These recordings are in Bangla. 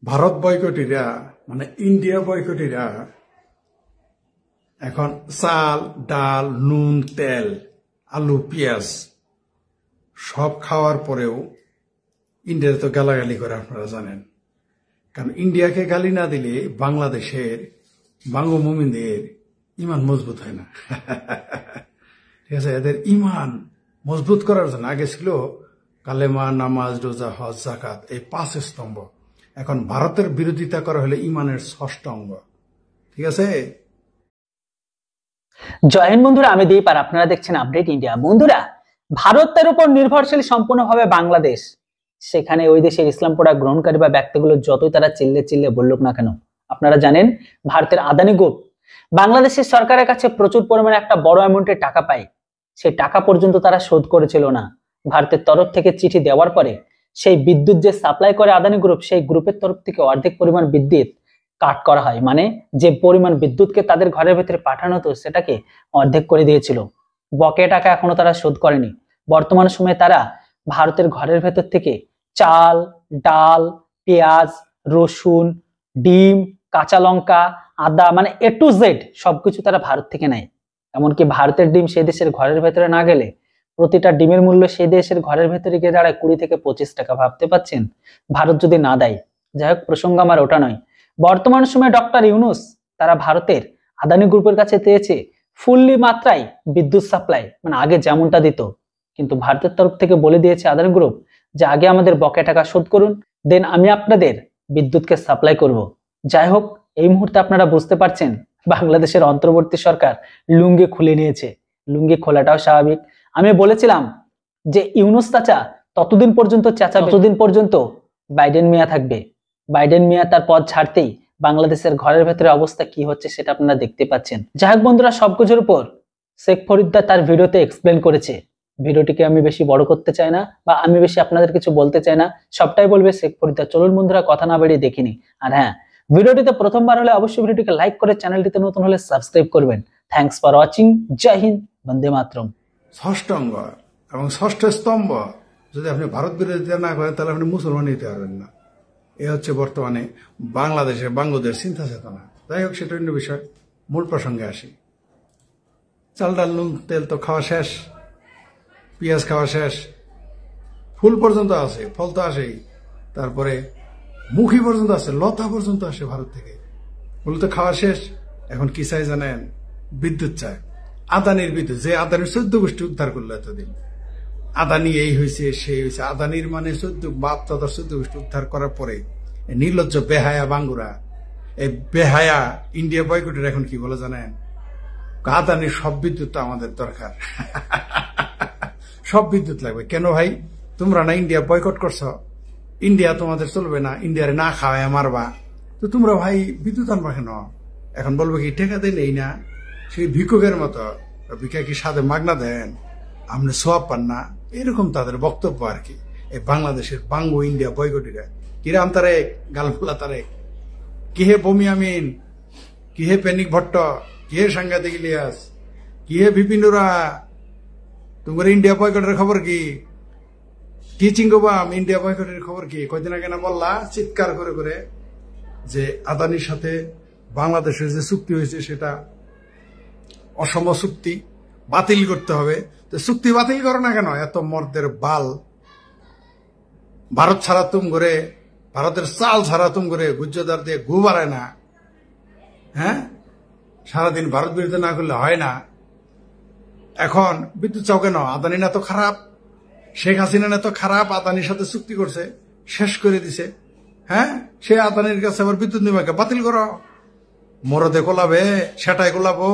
ভারত বয়কটিরা মানে ইন্ডিয়া বয়কটিরা এখন চাল ডাল নুন তেল আলু পেঁয়াজ সব খাওয়ার পরেও ইন্ডিয়াতে তো গালাগালি করে আপনারা জানেন। কারণ ইন্ডিয়াকে গালি না দিলে বাংলাদেশের বাঙ্গমুমিনদের ইমান মজবুত হয় না। ঠিক আছে, এদের ইমান মজবুত করার জন্য আগে ছিল কালেমা, নামাজ, রোজা, হজ, যাকাত, এই 5 স্তম্ভ। এখন ভারতের বিরোধিতা করা হলে ইমানের 6টা অঙ্গ। ঠিক আছে। জয় হিন্দ বন্ধুরা, আমি দীপ আর আপনারা দেখছেন আপডেট ইন্ডিয়া। বন্ধুরা, ভারতের উপর নির্ভরশীল সম্পূর্ণভাবে বাংলাদেশ। সেখানে ওই দেশের ইসলাম পড়া গ্রহণকারী বা ব্যক্তিগুলো যতই তারা চিল্লে বলুক না কেন, আপনারা জানেন ভারতের আদানি গ্রুপ বাংলাদেশের সরকারের কাছে প্রচুর পরিমাণে একটা বড় অ্যামাউন্টের টাকা পায়। সেই টাকা পর্যন্ত তারা শোধ করেছিল না। ভারতের তরফ থেকে চিঠি দেওয়ার পরে সেই বিদ্যুৎ যে সাপ্লাই করে আদানি গ্রুপ, সেই গ্রুপের তরফ থেকে অর্ধেক পরিমাণ বিদ্যুৎ কাট করা হয়। মানে যে পরিমাণ বিদ্যুৎকে তাদের ঘরের ভেতরে পাঠানো হতো সেটাকে অর্ধেক করে দিয়েছিল। বকেয়া টাকা এখনো তারা শোধ করেনি। বর্তমান সময়ে তারা ভারতের ঘরের ভেতর থেকে চাল, ডাল, পেঁয়াজ, রসুন, ডিম, কাঁচা লঙ্কা, আদা, মানে A to Z সবকিছু তারা ভারত থেকে নেয়। এমনকি ভারতের ডিম সেই দেশের ঘরের ভেতরে না গেলে প্রতিটা ডিমের মূল্য সেই দেশের ঘরের ভেতরে গিয়ে দাঁড়ায় 20 থেকে 25 টাকা। ভাবতে পাচ্ছেন ভারত যদি না দেয়। যাই হোক, প্রসঙ্গ আমার ওটা নয়। বর্তমান সময়ে ডক্টর ইউনুস তারা ভারতের আদানি গ্রুপের কাছে চেয়েছে ফুললি মাত্রায় বিদ্যুৎ সাপ্লাই, মানে আগে যেমনটা দিত। কিন্তু ভারতের তরফ থেকে বলে দিয়েছে আদানি গ্রুপ যে আগে আমাদের বকেয়া টাকা শোধ করুন, দেন আমি আপনাদের বিদ্যুৎকে সাপ্লাই করব। যাই হোক, এই মুহূর্তে আপনারা বুঝতে পারছেন বাংলাদেশের অন্তর্বর্তী সরকার লুঙ্গি খুলে নিয়েছে। লুঙ্গি খোলাটাও স্বাভাবিক। আমি বলেছিলাম যে ইউনুস চাচা ততদিন পর্যন্ত চাচাবে ততদিন পর্যন্ত বাইডেন মিয়া থাকবে। বাইডেন মিয়া তার পদ ছাড়তেই বাংলাদেশের ঘরের ভেতরে অবস্থা কি হচ্ছে সেটা আপনারা দেখতে পাচ্ছেন। যাই হোক বন্ধুরা, সবকিছুর উপর শেখ ফরিদদার তার ভিডিওতে এক্সপ্লেন করেছে। ভিডিওটিকে আমি বেশি বড় করতে চাই না বা আমি বেশি আপনাদের কিছু বলতে চাই না, সবটাই বলবে শেখ ফরিদদার। চলুন বন্ধুরা, কথা না বেরিয়ে দেখিনি। আর হ্যাঁ, ভিডিওটিতে প্রথমবার হলে অবশ্যই ভিডিওটিকে লাইক করে চ্যানেলটিতে নতুন হলে সাবস্ক্রাইব করবেন। Thanks for watching. জয় হিন্দ, বন্দে মাতরম। 6টা অঙ্গ এবং 6টা স্তম্ভ যদি আপনি ভারত বিরোধিতা না করেন তাহলে আপনি মুসলমান নিতে পারবেন না। এ হচ্ছে বর্তমানে বাংলাদেশের বাঙ্গদের চিন্তা চেতনা। যাই হোক, সেটা অন্য বিষয়। মূল প্রসঙ্গে আসি। চাল ডাল নুন তেল তো খাওয়া শেষ, পেঁয়াজ খাওয়া শেষ, ফুল পর্যন্ত আছে, ফল তো আসেই, তারপরে মুখী পর্যন্ত আছে, লতা পর্যন্ত আসে ভারত থেকে। ফুল তো খাওয়া শেষ। এখন কি চাই জানেন? বিদ্যুৎ চায়। আদানির বিদ্যুৎ, যে আদানির 14 গোষ্ঠী উদ্ধার করলো এতদিন। আদানি এই হয়েছে সেই হয়েছে, আদানির মানে 14 বাপ দাদার 14 গোষ্ঠী উদ্ধার করার পরে নির্লজ্জ বেহায়া বাঙ্গুরা, এই বেহায়া ইন্ডিয়া বয়কটের এখন কি বলে জানেন? আদানির সব বিদ্যুৎ আমাদের দরকার। সব বিদ্যুৎ লাগবে। কেন ভাই? তোমরা না ইন্ডিয়া বয়কট করছো, ইন্ডিয়া তোমাদের চলবে না, ইন্ডিয়ারে না খাওয়ায় মারবা, তো তোমরা ভাই বিদ্যুৎ আনবা কেন? এখন বলবো কি টেকা দিলেই না, সেই ভিক্ষুকের মতো ভিক্ষা কি সাথে মাগনা দেন, আপনি সোয়াব পান না, এরকম তাদের বক্তব্য আর কি। এই বাংলাদেশের বাঙ্গো ইন্ডিয়া বয়কটিরা কিরাম তারে গালফুলা তারে, কি হে বমি আমিন, কি হে প্যানিক ভট্ট, কি হে সাংঘাতিক ইলিয়াস, কি হে বিপিনুরা, তোমার ইন্ডিয়া বয়কটের খবর কি? কি চিঙ্গবাম, ইন্ডিয়া বয়কটের খবর কি? কয়দিন আগে না বললা চিৎকার করে করে যে আদানির সাথে বাংলাদেশের যে চুক্তি হয়েছে সেটা অসম চুক্তি, বাতিল করতে হবে। তো চুক্তি বাতিল করো না কেন? এত মর্দের বাল। ভারত ছাড়া তুম করে, ভারতের চাল ছাড়া তুম করে গুজ্জদার দিয়ে গু বাড়ায় না। হ্যাঁ, সারাদিন ভারত বিরোধিতা না করলে হয় না। এখন বিদ্যুৎ চাও কেন? আদানি না তো খারাপ, শেখ হাসিনা না তো খারাপ, আদানির সাথে চুক্তি করছে, শেষ করে দিছে। হ্যাঁ, সে আদানির কাছে আবার বিদ্যুৎ নিবাকে বাতিল করো। মরদে কোলাবে, সেটাই কোলাবো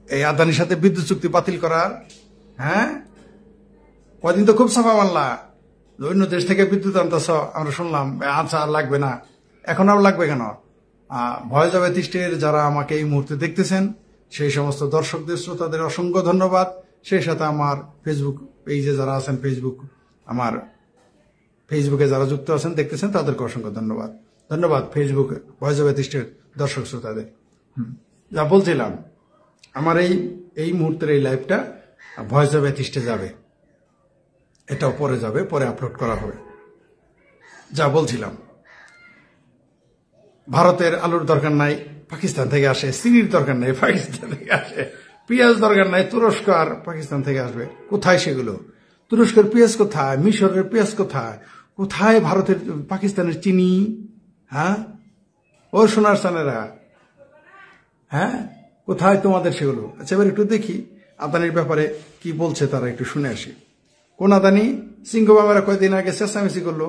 এই আদানির সাথে বিদ্যুৎ চুক্তি বাতিল করার। হ্যাঁ, কয়দিন তো খুব সাফা মারলা, অন্য দেশ থেকে বিদ্যুৎ আনতেছ, আমরা শুনলাম। আচ্ছা, আর লাগবে না। এখন আর লাগবে কেন? ভয়েস অফ এথিস্টের যারা আমাকে এই মুহূর্তে দেখতেছেন, সেই সমস্ত দর্শকদের শ্রোতাদের অসংখ্য ধন্যবাদ। সেই সাথে আমার ফেসবুক পেজে যারা আছেন, আমার ফেসবুকে যারা যুক্ত আছেন দেখতেছেন, তাদেরকে অসংখ্য ধন্যবাদ। ধন্যবাদ ফেসবুক ভয়েস অফ এথিস্টের দর্শক শ্রোতাদের। যা বলছিলাম, আমার এই মুহূর্তের এই লাইভটা ভয়েস অফ এথিস্টে যাবে, এটাও পরে যাবে, পরে আপলোড করা হবে। যা বলছিলাম, ভারতের আলুর দরকার নাই, পাকিস্তান থেকে আসে। চিনির দরকার নাই, পাকিস্তান থেকে আসে। পেঁয়াজ দরকার নাই, তুরস্ক আর পাকিস্তান থেকে আসবে। কোথায় সেগুলো? তুরস্কের পেঁয়াজ কোথায়? মিশরের পেঁয়াজ কোথায়? কোথায় ভারতের পাকিস্তানের চিনি? হ্যাঁ, ও সোনার চানেরা, হ্যাঁ, কোথায় তোমাদের সেগুলো? আচ্ছা, এবার একটু দেখি আদানির ব্যাপারে কি বলছে তারা, একটু শুনে আসি। কোন আদানি? সিংহবামেরা কয়েকদিন আগে চেঁচামেচি করলো,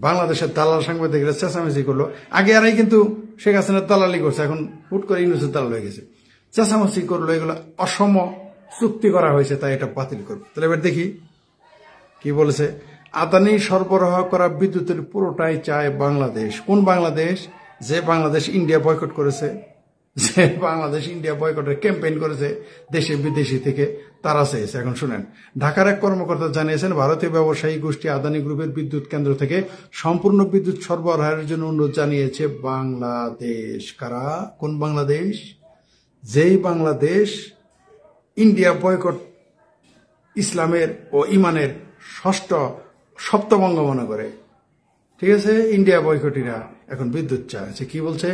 বাংলাদেশের দালাল সাংবাদিকরা চেঁচামেচি করলো। আগে আরাই কিন্তু শেখ হাসিনার দালালি করছে, এখন হুট করে ইউনূসের দালাল হয়ে গেছে। চেঁচামেচি করলো, এগুলো অসম চুক্তি করা হয়েছে, তাই এটা বাতিল করবে। তাহলে এবার দেখি কি বলেছে। আদানি সরবরাহ করা বিদ্যুতের পুরোটাই চায় বাংলাদেশ। কোন বাংলাদেশ? যে বাংলাদেশ ইন্ডিয়া বয়কট করেছে, যে বাংলাদেশ ইন্ডিয়া বয়কটের ক্যাম্পেইন করেছে দেশে বিদেশি থেকে, তারা চেয়েছে। এখন শুনেন, ঢাকার এক কর্মকর্তা জানিয়েছেন, ভারতীয় ব্যবসায়ী গোষ্ঠী আদানি গ্রুপের বিদ্যুৎ কেন্দ্র থেকে সম্পূর্ণ বিদ্যুৎ সরবরাহের জন্য অনুরোধ জানিয়েছে বাংলাদেশ। কারা? কোন বাংলাদেশ? যেই বাংলাদেশ ইন্ডিয়া বয়কট ইসলামের ও ইমানের সপ্তম অঙ্গ মনে করে। ঠিক আছে, ইন্ডিয়া বয়কটিরা এখন বিদ্যুৎ চাইছে। কি বলছে?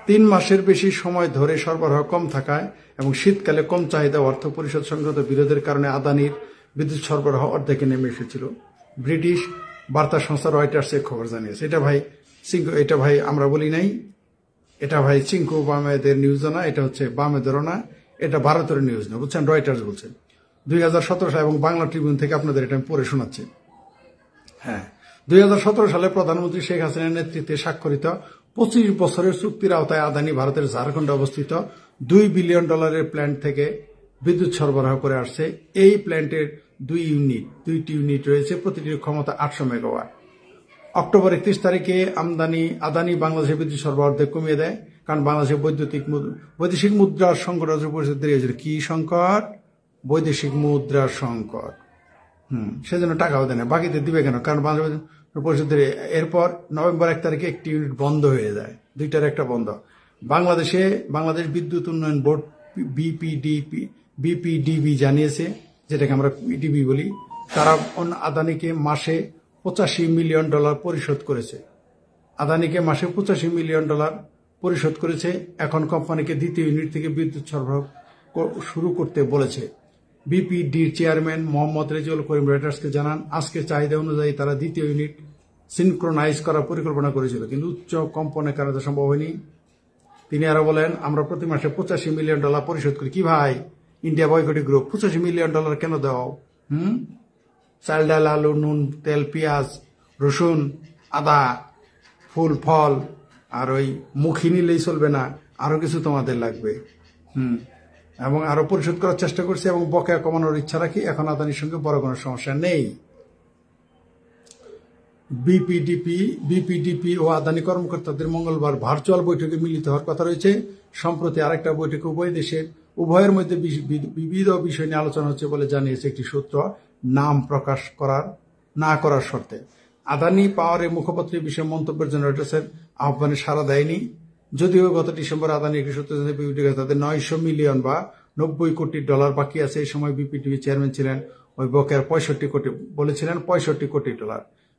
3 মাসের বেশি সময় ধরে সরবরাহ কম থাকায় এবং শীতকালে কম চাহিদা অর্থ পরিষদ সংক্রান্ত বিরোধের কারণে আদানির বিদ্যুৎ সরবরাহ অর্ধেকে নেমে এসেছিল। ব্রিটিশ বার্তা সংস্থা রয়টার্স এ খবর জানিয়েছে। এটা ভাই আমরা বলি নাই, এটা ভাই চিঙ্কু বামেদের নিউজ না, এটা হচ্ছে বামেদেরও না, এটা ভারতের নিউজ না, বুঝছেন? রয়টার্স বলছে 2017 সালে, এবং বাংলা ট্রিবিউন থেকে আপনাদের এটা আমি পড়ে শোনাচ্ছি। হ্যাঁ, 2017 সালে প্রধানমন্ত্রী শেখ হাসিনার নেতৃত্বে স্বাক্ষরিত 25 বছরের চুক্তির আওতায় আদানি ভারতের ঝাড়খণ্ডে অবস্থিত $2 বিলিয়ন প্ল্যান্ট থেকে বিদ্যুৎ সরবরাহ করে আসছে। এই প্ল্যান্টের 2টি ইউনিট রয়েছে, প্রতিটির ক্ষমতা 800 মেগাওয়াট। অক্টোবর 31 তারিখে আদানি বাংলাদেশের বিদ্যুৎ সরবরাহ অর্ধেক কমিয়ে দেয়, কারণ বাংলাদেশের বৈদেশিক মুদ্রার সংকট পরিস্থিতি হয়েছিল। কি সংকট? বৈদেশিক মুদ্রার সংকট। সেজন্য টাকাও দেয় না। বাকিতে দিবে কেন? কারণ বাংলাদেশ পরিস্থিতির। এরপর নভেম্বর 1 তারিখে একটি ইউনিট বন্ধ হয়ে যায়, 2টার একটা বন্ধ। বাংলাদেশ বিদ্যুৎ উন্নয়ন বোর্ড বিপিডিবি জানিয়েছে, যেটাকে আমরা পিডিবি বলি, তারা আদানিকে মাসে $85 মিলিয়ন পরিশোধ করেছে। আদানিকে মাসে $85 মিলিয়ন পরিশোধ করেছে। এখন কোম্পানিকে দ্বিতীয় ইউনিট থেকে বিদ্যুৎ সরবরাহ শুরু করতে বলেছে। বিপিডির চেয়ারম্যান মোহাম্মদ রেজাউল করিম রয়টার্সকে জানান, আজকে চাহিদা অনুযায়ী তারা দ্বিতীয় ইউনিট সিনক্রোনাইজ করার পরিকল্পনা করেছিল, কিন্তু উচ্চ কম্পনের কারণে সম্ভব হয়নি। তিনি আরো বলেন, আমরা প্রতি মাসে $85 মিলিয়ন পরিশোধ করি। কি ভাই, ইন্ডিয়া বয়কটি গ্রুপ $85 মিলিয়ন কেন দাও? চাল, ডাল, আলু, নুন, তেল, পেঁয়াজ, রসুন, আদা, ফুল, ফল, আর ওই মুখী নিলেই চলবে না, আরো কিছু তোমাদের লাগবে। এবং আরো পরিশোধ করার চেষ্টা করছি এবং বকেয়া কমানোর ইচ্ছা রাখি। এখন আদানির সঙ্গে বড় কোনো সমস্যা নেই। বিপিডিপি ও আদানি কর্মকর্তাদের মঙ্গলবার ভার্চুয়াল বৈঠকে মিলিত হওয়ার কথা রয়েছে। সম্প্রতি আরেকটা বৈঠকে উভয়ের মধ্যে বিবিধ বিষয় নিয়ে আলোচনা হচ্ছে বলে জানিয়েছে একটি সূত্র, নাম প্রকাশ না করার শর্তে। আদানি পাওয়ারের মুখপাত্রের বিষয়ে মন্তব্যের জন্য রয়টার্সের আহ্বানে সাড়া দেয়নি। যদিও গত ডিসেম্বর আদানি একটি সূত্র জানিয়ে তাদের $900 মিলিয়ন বা $90 কোটি বাকি আছে। এই সময় বিপিডিবি চেয়ারম্যান ছিলেন ওই বকেয়ার বলেছিলেন $65 কোটি।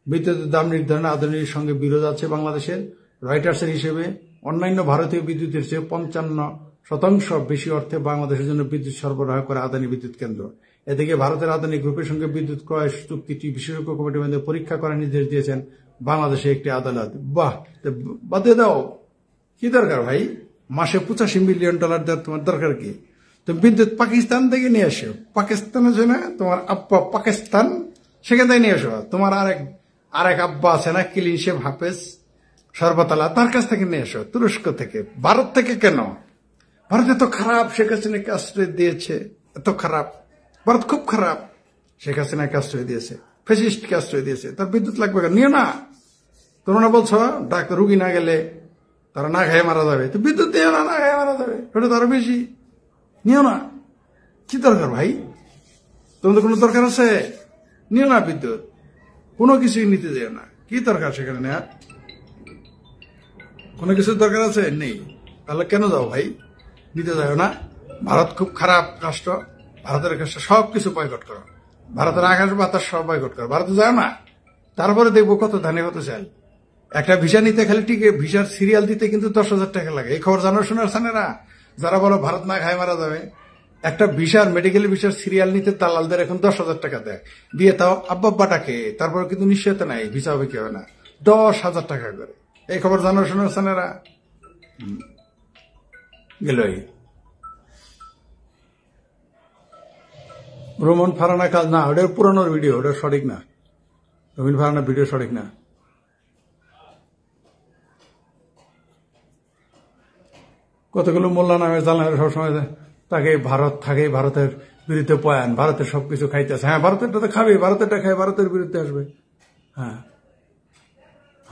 বিদ্যুতের দাম নির্ধারণে আদানির সঙ্গে বিরোধ আছে বাংলাদেশের। রয়টার্সের হিসেবে অন্যান্য ভারতীয় বিদ্যুতের চেয়ে 55% বেশি অর্থে বাংলাদেশের জন্য বিদ্যুৎ সরবরাহ করে আদানি বিদ্যুৎ কেন্দ্র। এদিকে ভারতের আদানি গ্রুপের সঙ্গে বিদ্যুৎ ক্রয় চুক্তিটি বিশেষজ্ঞ কমিটির মধ্যে পরীক্ষা করার নির্দেশ দিয়েছেন বাংলাদেশে একটি আদালত। বাহ, বাদে দাও, কি দরকার ভাই? মাসে $85 মিলিয়ন দেওয়ার তোমার দরকার কি? তুমি বিদ্যুৎ পাকিস্তান থেকে নিয়ে আসো। পাকিস্তান আছে না তোমার আব্বা, পাকিস্তান, সেখান থেকে নিয়ে আসো। তোমার আরেক আব্বা আছে না, ক্লিন শেভ হাফেজ সর্বতলা, তার কাছ থেকে নিয়ে আসো। তুরস্ক থেকে, ভারত থেকে কেন? ভারত এত খারাপ, শেখ হাসিনাকে আশ্রয় দিয়েছে, এত খারাপ। ভারত খুব খারাপ, শেখ হাসিনাকে আশ্রয় দিয়েছে, ফ্যাসিস্টকে আশ্রয় দিয়েছে, তার বিদ্যুৎ লাগবে কেন? নিও না। তোমরা বলছো ডাক্তার রুগী না গেলে তারা না খেয়ে মারা যাবে, তো বিদ্যুৎ দিও না, না খেয়ে মারা যাবে, ওটা তো আরো বেশি। নিও না, কি দরকার ভাই? তোমাদের কোনো দরকার আছে? নিও না বিদ্যুৎ, কোনো কিছুই নিতে যেও না। কি দরকার সেখানে নেওয়ার? কোনো কিছুর দরকার আছে? নেই। তাহলে কেন যাও ভাই? নিতে যাও না। ভারত খুব খারাপ রাষ্ট্র, ভারতের কাছে সবকিছু বয়কট করো, ভারতের আকাশ বাতাস সব বয়কট করো, ভারতে যাও না। তারপরে দেখবো কত ধানে কত চাল। একটা ভিসা নিতে খালি ঠিক ভিসার সিরিয়াল দিতে কিন্তু 10,000 টাকা লাগে। এই খবর জানার শোনার না, যারা বলো ভারত না খায় মারা যাবে, একটা ভিসার মেডিকেল ভিসার সিরিয়াল নিতে দালালদের এখন 10,000 টাকা দেয়, দিয়ে তাও আব্বাটাকে, তারপর কিন্তু নিশ্চয়তা নাই ভিসা হবে কি হবে না, 10,000 টাকা করে। এই খবর জানার শোনার না গেলই। রোমন ফারানা কাজ না, ওটার পুরানোর ভিডিও, ওটা সঠিক না, রোমন ফারানা ভিডিও সঠিক না। কতগুলো মোল্লা নামে জানার সবসময় তাকে ভারত থাকে, ভারতের বিরুদ্ধে পয়ান, ভারতের সবকিছু খাইতেছে। হ্যাঁ, ভারতেরটা তো খাবে, ভারতেরটা খায়, ভারতের বিরুদ্ধে আসবে। হ্যাঁ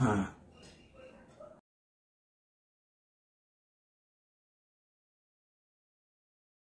হ্যাঁ।